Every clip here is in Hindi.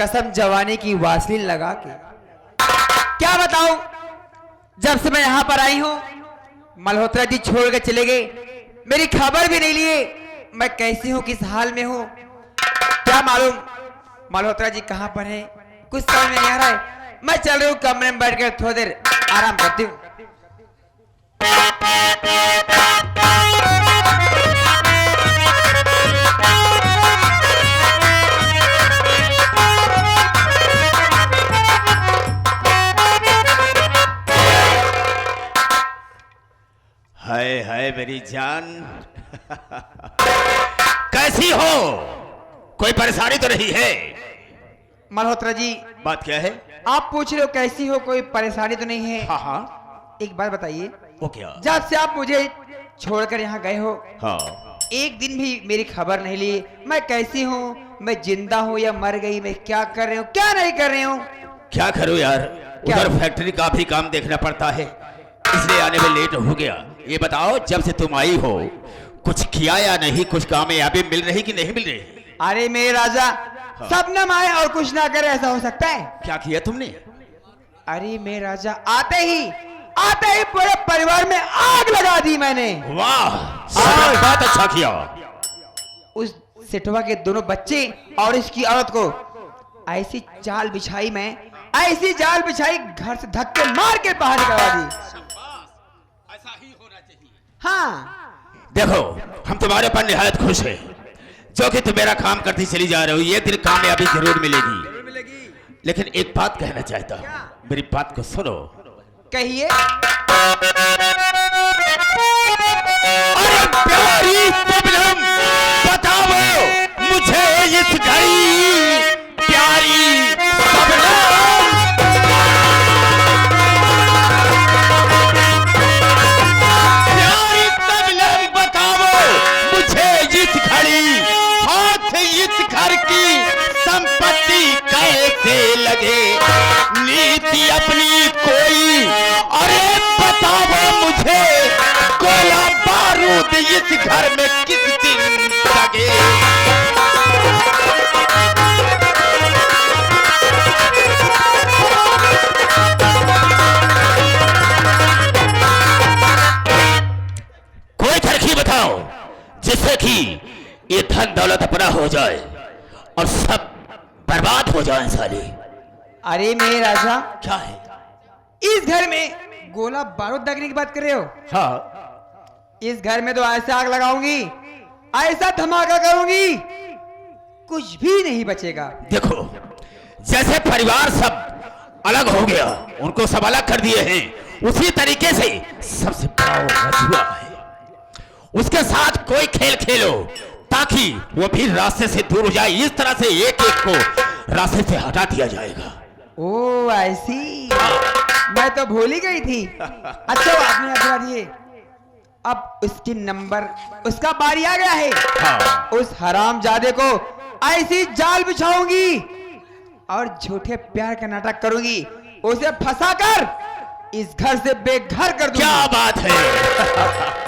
कसम जवानी की वासलीन लगा के। क्या बताऊं, जब से मैं यहाँ पर आई हूँ मल्होत्रा जी छोड़ के चले गए, मेरी खबर भी नहीं लिए मैं कैसी हूँ, किस हाल में हूँ। क्या मालूम मल्होत्रा जी कहाँ पर है, कुछ समझ में नहीं आ रहा है। मैं चल रही हूँ कमरे में बैठ कर थोड़ी देर आराम करती हूँ। हाय हाय मेरी जान कैसी हो? कोई परेशानी तो नहीं है? मल्होत्रा जी बात क्या है? आप पूछ रहे हो कैसी हो, कोई परेशानी तो नहीं है? हाँ हाँ। एक बात बताइए, वो क्या? जब से आप मुझे छोड़कर यहाँ गए हो हाँ। एक दिन भी मेरी खबर नहीं ली, मैं कैसी हूँ, मैं जिंदा हूँ या मर गई, मैं क्या कर रही हूँ क्या नहीं कर रही हूँ। क्या करूँ यार, उधर फैक्ट्री का भी काम देखना पड़ता है, इसलिए आने में लेट हो गया। ये बताओ जब से तुम आई हो कुछ किया या नहीं, कुछ कामयाबी मिल रही कि नहीं मिल रही? अरे मेरे राजा, सब न आए और कुछ ना करे, ऐसा हो सकता है? क्या किया तुमने? अरे मेरे राजा, आते ही पूरे परिवार में आग लगा दी मैंने। वाह, बहुत अच्छा किया। उस सेठवा के दोनों बच्चे और इसकी औरत को ऐसी जाल बिछाई, मैं ऐसी जाल बिछाई घर से धक्के मार के बाहर निकलवा दी। ऐसा ही होना चाहिए। हाँ देखो हम तुम्हारे पर निहायत खुश हैं, जो कि तुम मेरा काम करती चली जा रहे हो, ये दिन कामयाबी जरूर मिलेगी। लेकिन एक बात कहना चाहता हूँ, मेरी बात को सुनो। कहिए। अरे प्यारी प्रॉब्लम बताओ मुझे इस घड़ी, प्यारी प्रॉब्लम। प्यारी प्रॉब्लम बताओ मुझे इस घड़ी, हाथ इस घर की संपत्ति कैसे लगे, नीति अपनी कोई, अरे बताओ मुझे गोला बारूद इस घर में किस दिन लगे। कोई तरकीब बताओ जिससे कि ये धन दौलत अपना हो जाए और सब बर्बाद हो जाए साले। अरे मेरे राजा, क्या है? इस घर में गोला बारूद दागने की बात कर रहे हो? हाँ। इस घर में तो ऐसे आग लगाऊंगी, ऐसा धमाका करूंगी, कुछ भी नहीं बचेगा। देखो जैसे परिवार सब अलग हो गया, उनको सब अलग कर दिए हैं, उसी तरीके से सबसे बड़ा रजुआ है, उसके साथ कोई खेल खेलो ताकि वो भी रास्ते से दूर हो जाए। इस तरह से एक एक को रास्ते से हटा दिया जाएगा। ओ ऐसी, मैं तो भूल ही गई थी। अच्छा आपने याद दिए, अब उसकी नंबर, उसका बारी आ गया है। हाँ। उस हरामजादे को ऐसी जाल बिछाऊंगी और झूठे प्यार का नाटक करूंगी, उसे फंसाकर इस घर से बेघर कर दूंगी। क्या बात है।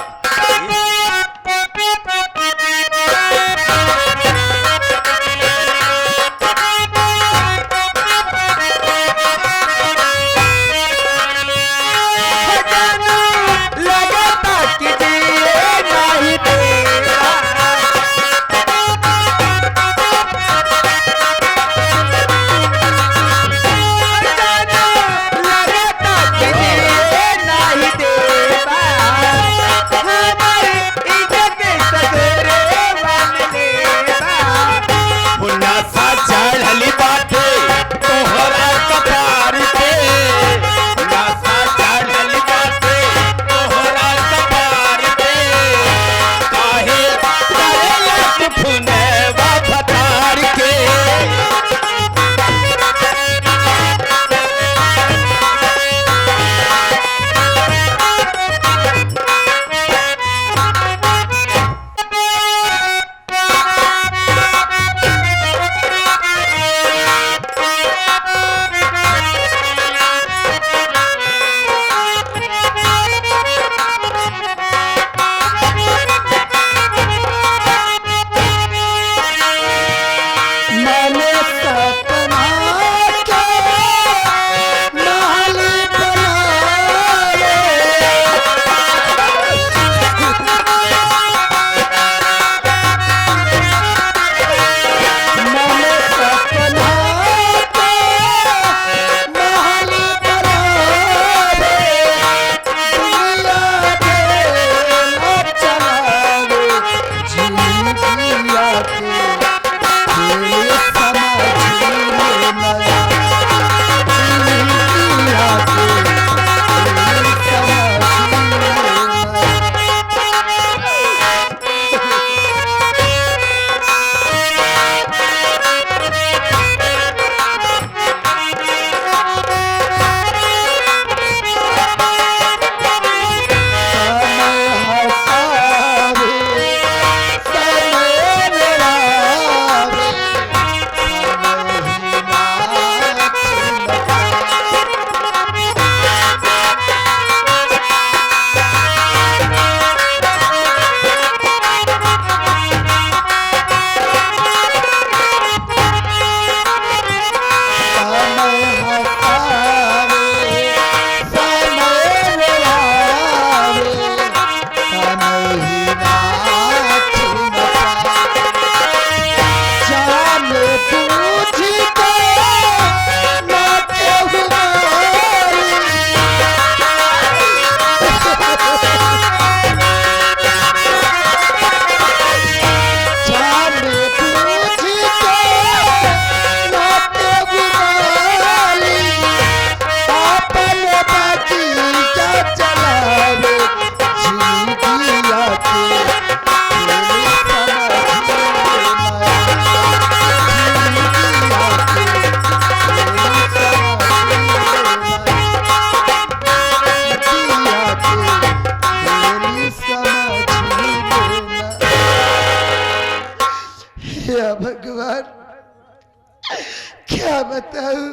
बताऊं,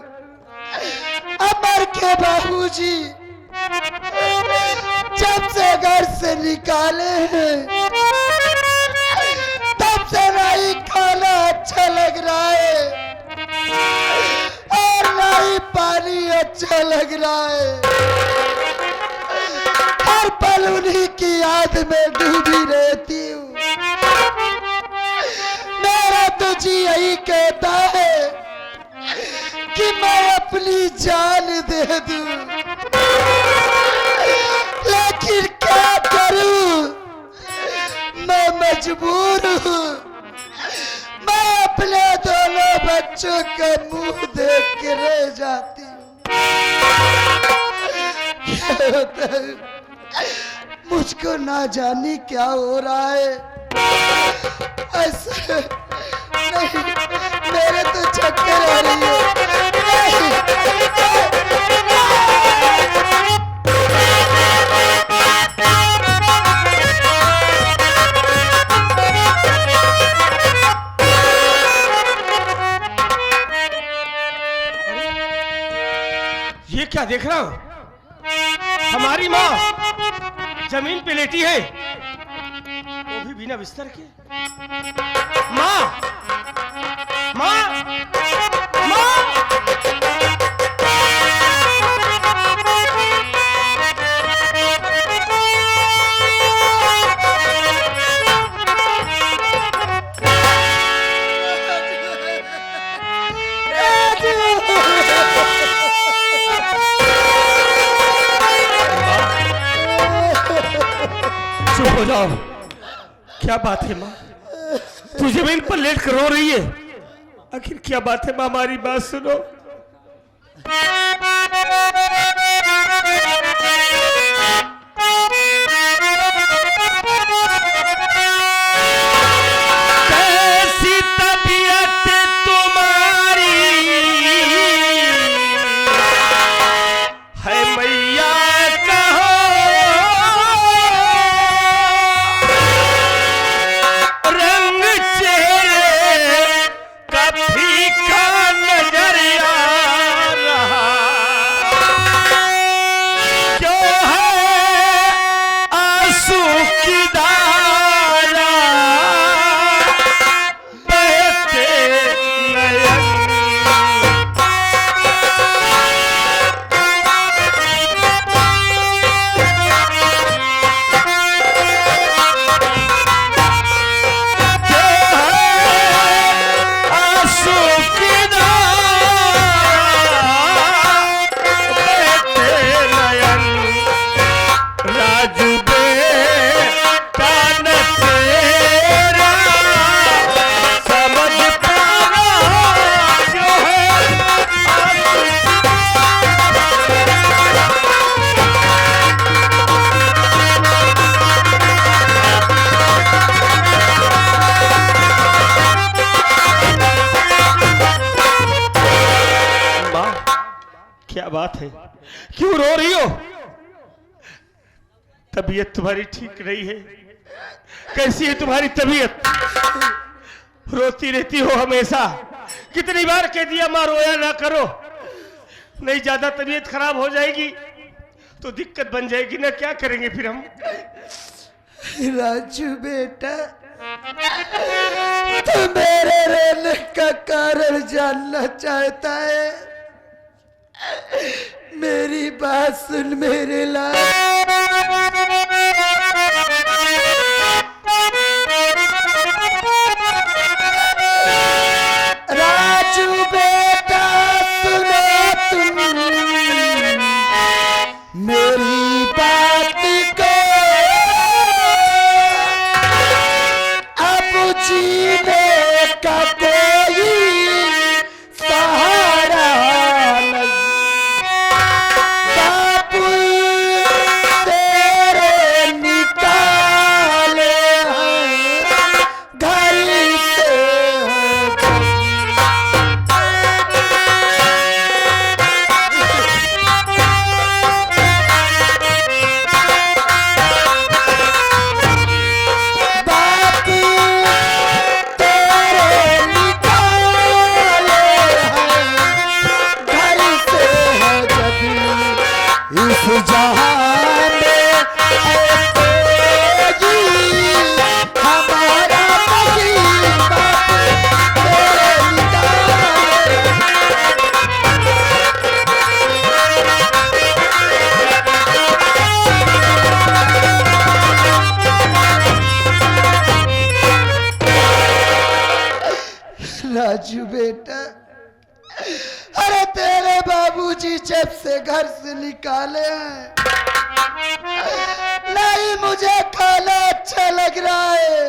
अमर के बाबूजी जब से घर से निकाले हैं तब से नहीं खाना अच्छा लग रहा है और नहीं पानी अच्छा लग रहा है। हर पल उन्हीं की याद में डूबी रहती हूँ। मेरा तो जी यही कहता है कि मैं अपनी जान दे दूं, लेकिन क्या करूं, मैं मजबूर हूं। मैं अपने दोनों बच्चों का मुंह देख के रह जाती हूं। मुझको ना जाने क्या हो रहा है। ऐसा नहीं, मेरे तो चक्कर आ रही है। ये क्या देख रहा हूं? हमारी माँ जमीन पे लेटी है, वो भी बिना बिस्तर के। माँ, माँ, माँ। चुप हो जाओ। क्या बात है माँ? तू जमीन पर लेट कर रो रही है, आखिर क्या बात है माँ? हमारी बात सुनो। कैसी तबीयत तुम्हारी है मैया, कहो रंग चेहरे का फीका नजर आ रहा, क्यों है आंसू की धारा बहते नयन। आंसू की धारा बहते नयन, राजू बेटा न तेरा समझ पाना, क्यों है माँ? क्या बात है, क्यों रो रही हो? तबीयत तुम्हारी ठीक नहीं है? कैसी है तुम्हारी तबीयत? रोती रहती हो हमेशा। कितनी बार कह दिया माँ रोया ना करो, नहीं ज्यादा तबीयत खराब हो जाएगी तो दिक्कत बन जाएगी ना, क्या करेंगे फिर हम? राजू बेटा, तू मेरे रोने का कारण जानना चाहता है? मेरी बात सुन मेरे लाल। राजू बेटा सुनो तुम मेरी बात को, अब जीने का कोई सहारा नहीं। बापू बाबूजी जब से घर से निकाले हैं, नहीं मुझे खाना अच्छा लग रहा है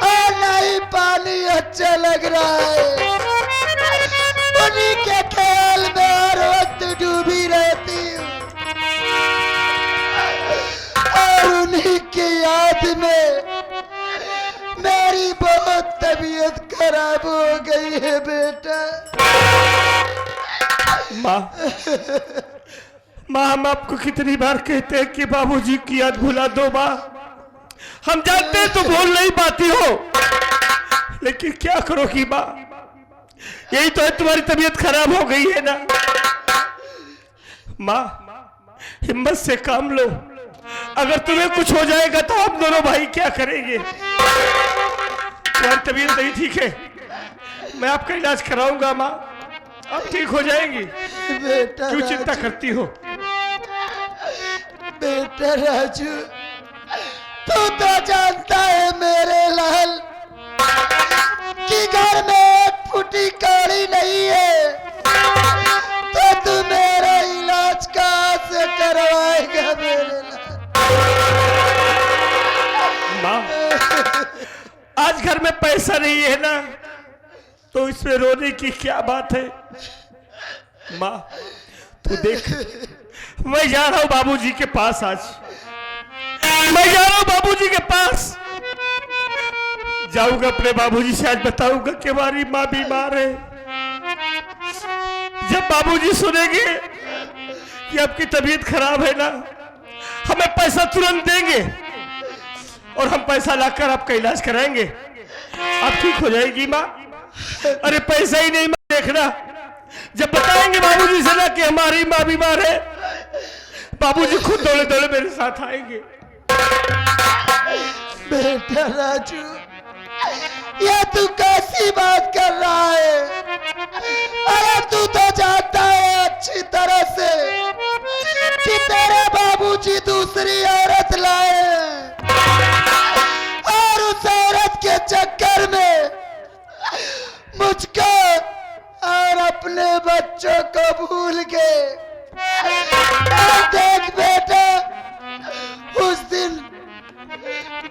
और नहीं पानी अच्छा लग रहा है। उन्हीं के ख्याल में हर वक्त डूबी रहती हूँ और उन्हीं की याद में मेरी बहुत तबीयत खराब हो गई है बेटा। माँ, माँ हम आपको कितनी बार कहते हैं कि बाबूजी की याद भुला दो माँ। हम जानते हैं तो बोल नहीं पाती हो, लेकिन क्या करोगी माँ, यही तो है, तुम्हारी तबीयत खराब हो गई है ना। माँ हिम्मत से काम लो, अगर तुम्हें कुछ हो जाएगा तो हम दोनों भाई क्या करेंगे। तुम्हारी तबीयत नहीं ठीक है, मैं आपका इलाज कराऊंगा माँ, आप ठीक हो जाएंगी। बेटा क्यों चिंता करती हो? बेटा राजू, तू तो जानता है मेरे लाल कि घर में एक फुटी कौड़ी नहीं है, तो तू मेरा इलाज कहाँ से करवाएगा मेरे लाल? माँ आज घर में पैसा नहीं है ना, तो इसमें रोने की क्या बात है। माँ तू देख, मैं जा रहा हूँ बाबूजी के पास, आज मैं जा रहा हूँ बाबूजी के पास, जाऊंगा अपने बाबूजी से, आज बताऊंगा कि हमारी माँ बीमार है। जब बाबूजी सुनेंगे कि आपकी तबीयत खराब है ना, हमें पैसा तुरंत देंगे और हम पैसा लाकर आपका इलाज कराएंगे, आप ठीक हो जाएगी माँ। अरे पैसा ही नहीं माँ, देखना जब बताएंगे बाबूजी से ना कि हमारी माँ बीमार है, बाबूजी खुद दौड़े दौड़े मेरे साथ आएंगे। बेटा राजू, ये तू कैसी बात कर रहा है? अरे तू तो जानता है अच्छी तरह से कि तेरे बाबूजी दूसरी औरत लाए हैं और उस औरत के चक्कर में मुझको और अपने बच्चों को भूल गए। और देख बेटा, उस दिन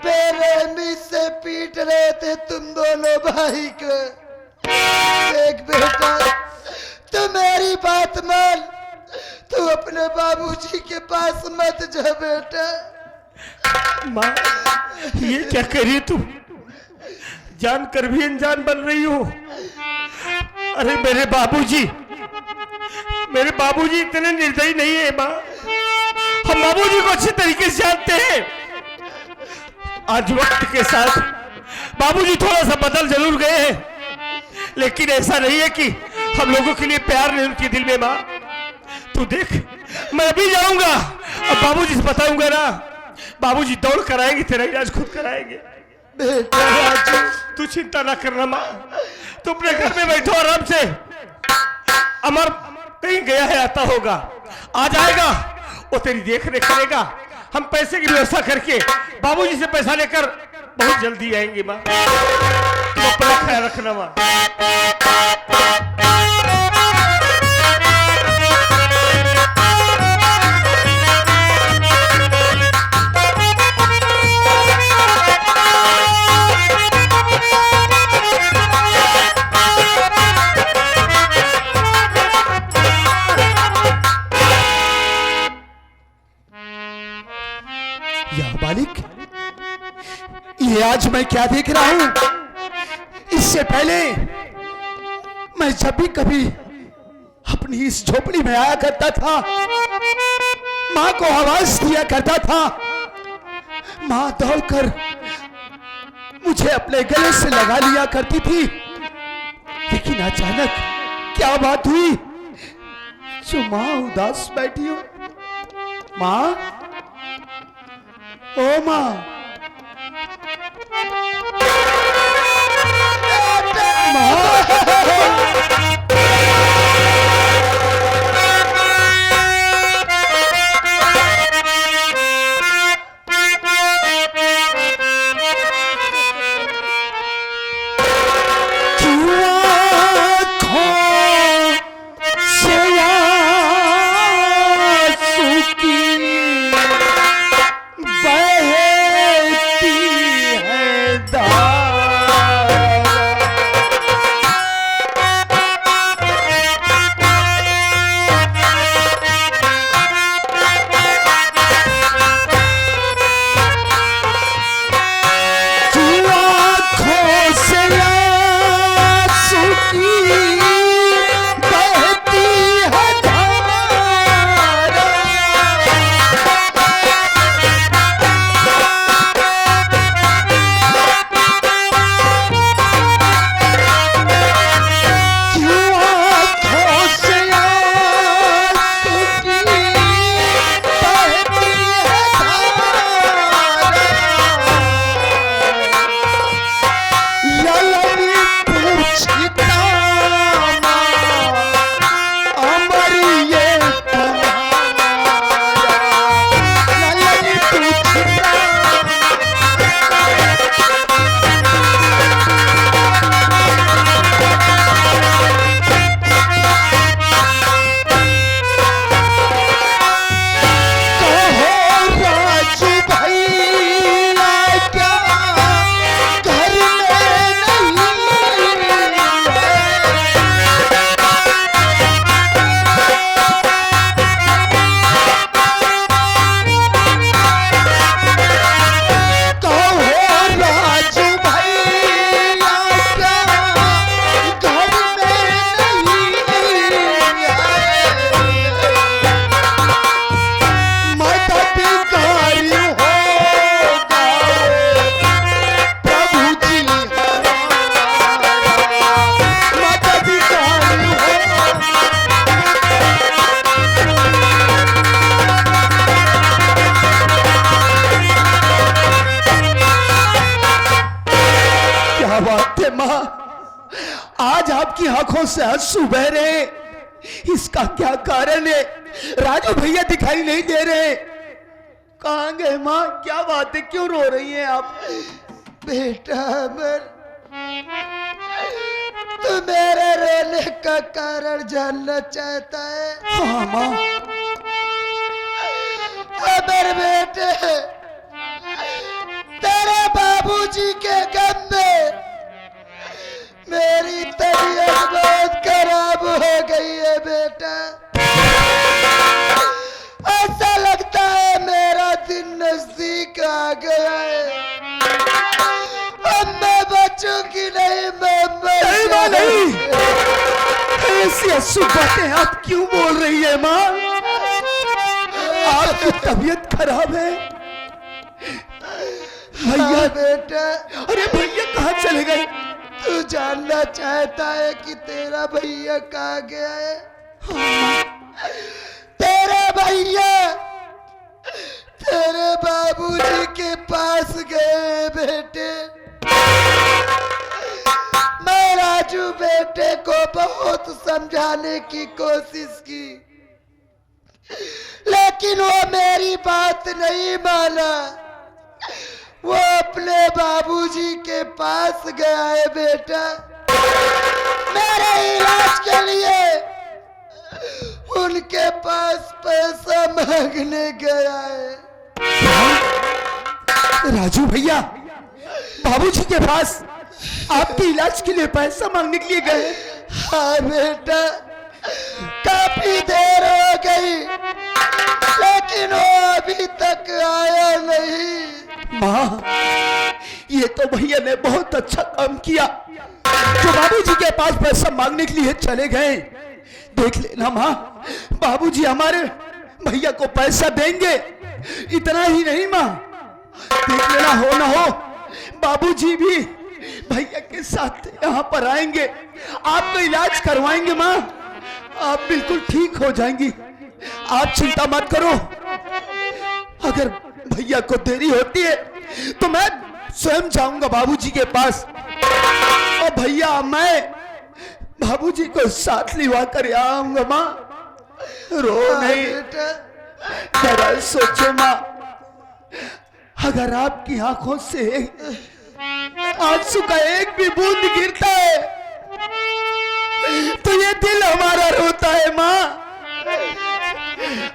बेरहमी से पीट रहे थे तुम दोनों भाई को। देख बेटा, तू मेरी बात मान, तू अपने बाबूजी के पास मत जा बेटा। माँ ये क्या कर रही तू, जानकर भी अनजान बन रही हो। अरे मेरे बाबूजी इतने निर्दयी नहीं है माँ, हम बाबूजी को अच्छी तरीके से जानते हैं। आज वक्त के साथ बाबूजी थोड़ा सा बदल जरूर गए हैं, लेकिन ऐसा नहीं है कि हम लोगों के लिए प्यार नहीं उनके दिल में माँ। तू देख, मैं अभी जाऊंगा, अब बाबूजी से बताऊंगा ना, बाबूजी दौड़ कर आएंगे, तेरा इलाज खुद कराएंगे। बेटा राजू, तू चिंता ना करना माँ, तू अपने घर में बैठो आराम से। अमर कहीं गया है, आता होगा, आ जाएगा, वो तेरी देख रेख करेगा। हम पैसे की व्यवस्था करके बाबूजी से पैसा लेकर बहुत जल्दी आएंगे माँ, तुम अपना ख्याल रखना माँ। मालिक, ये आज मैं क्या देख रहा हूं? इससे पहले मैं जब भी कभी अपनी इस झोपड़ी में आया करता था, मां को आवाज दिया करता था, मां दौड़कर मुझे अपने गले से लगा लिया करती थी। लेकिन अचानक क्या बात हुई जो मां उदास बैठी हो? मां, ओ मां, से आज आपकी आंखों से आंसू बह रहे, इसका क्या कारण है? राजू भैया दिखाई नहीं दे रहे, कहाँ गए माँ? क्या बात है, क्यों रो रही हैं आप? बेटा अमर, तू मेरे रोने का कारण जानना चाहता है? हाँ माँ। अमर बेटे, तेरे बाबूजी के गम में मेरी तबीयत बहुत खराब हो गई है बेटा। ऐसा लगता है मेरा दिन नजदीक आ गया है। अब मैं बचूंगी नहीं, मैं नहीं माँ नहीं, ऐसी अशुभ बातें आप क्यों बोल रही है माँ? आपकी तबीयत खराब है? भैया बेटा, अरे भैया कहाँ चले गए? तू जानना चाहता है कि तेरा भैया कहाँ गया है? तेरा भैया तेरे बाबूजी के पास गए बेटे। मैं राजू बेटे को बहुत समझाने की कोशिश की, लेकिन वो मेरी बात नहीं माना। वो अपने बाबूजी के पास गया है बेटा, मेरे इलाज के लिए उनके पास पैसा मांगने गया है। राजू भैया बाबूजी के पास आपके इलाज के लिए पैसा मांगने के लिए गए? हाँ बेटा, काफी देर हो गई, लेकिन वो अभी तक आया नहीं। माँ, ये तो भैया ने बहुत अच्छा काम किया जो बाबूजी के पास पैसा मांगने के लिए चले गए। देख लेना माँ, बाबूजी हमारे भैया को पैसा देंगे। इतना ही नहीं माँ, देख लेना हो ना हो बाबूजी भी भैया के साथ यहाँ पर आएंगे, आपका इलाज करवाएंगे। माँ, आप बिल्कुल ठीक हो जाएंगी, आप चिंता मत करो। अगर भैया को देरी होती है तो मैं स्वयं जाऊंगा बाबूजी के पास, और भैया मैं बाबूजी को साथ लिवा कर आऊंगा। माँ रो नहीं, जरा सोचो माँ, अगर आपकी आंखों से आंसू का एक भी बूंद गिरता है तो ये दिल हमारा रोता है। माँ,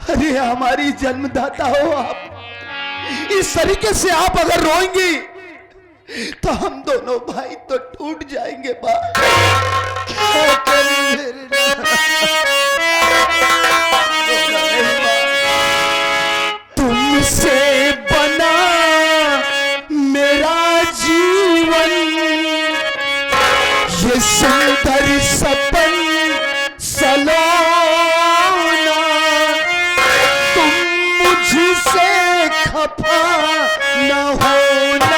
अरे हमारी जन्मदाता हो आप, इस तरीके से आप अगर रोएंगी तो हम दोनों भाई तो टूट जाएंगे। माँ, तुमसे बना मेरा जीवन, ये सुंदर सपन सलोना, तुम मुझसे खफा न होना।